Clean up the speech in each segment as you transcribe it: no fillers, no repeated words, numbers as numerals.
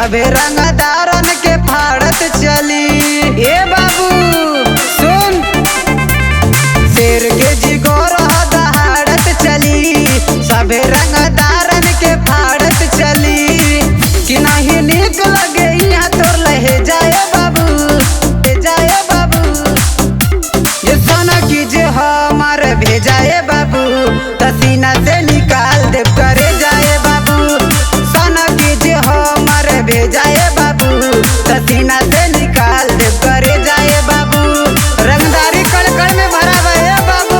सबे रंगदारन के फाड़त चली। ए बाबू सुन, शेर के जिगोर दहाड़त चली, सबे रंगदारन के फाड़त चली। कि नहीं नीक लगे यहाँ तोर लहे जाए बाबू, ले जाए बाबू। ये सोना की जे हमार भेजाए बाबू, तसीना से निकाल दे करे जाए बाबू। सोना की जे हमार भेजाए बाबू, तसीना से निकाल दे करे जाए बाबू। रंगदारी कड़कड़ में भरा है बाबू।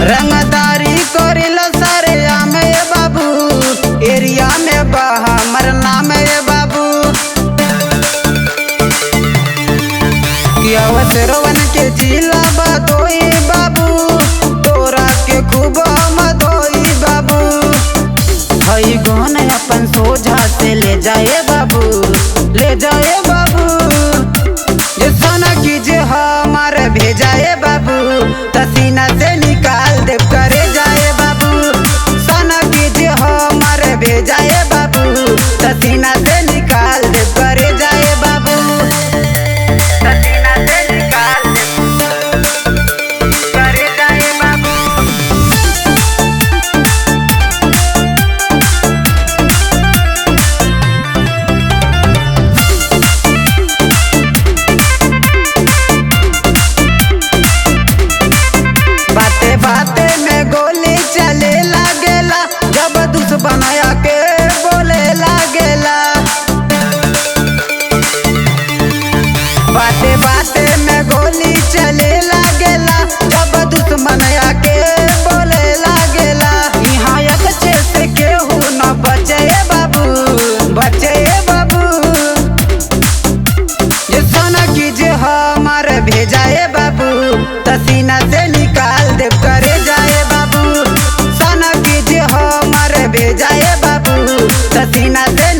रंगदारी करेला सारे आम बाबू, एरिया में बा हमर नाम है बाबू। अवसरवन के जिला बदोई बाबू, तोरा के खूब मदोई बाबू। हई गन अपन सोझा से ले जाए बाबू, ले जाए बाबू। ये सोना की जे हमार भेजाए बाबू, तसीना से निकाल दे करे जाए बाबू। सोना की जे हमार भेजाए बाबू, तसीना से निकाल दे करे जाए बाबू। तसीना से निकाल दे करे जाए बाबू। बाते बाते में गोली चले लागेला, जब दुश्मन के बोले लागेला। बाते बाते में गोली चले लागेला, जब दुश्मन के बोले लागेला। यहाँ अच्छे से केहू न बचे बाबू, बचे बाबू। ये सोना की जे हमार भेजाए बाबू, तसीना से निकाल दे करे जाए बाबू। सोना की जे हमार भेजाए बाबू, तसीना से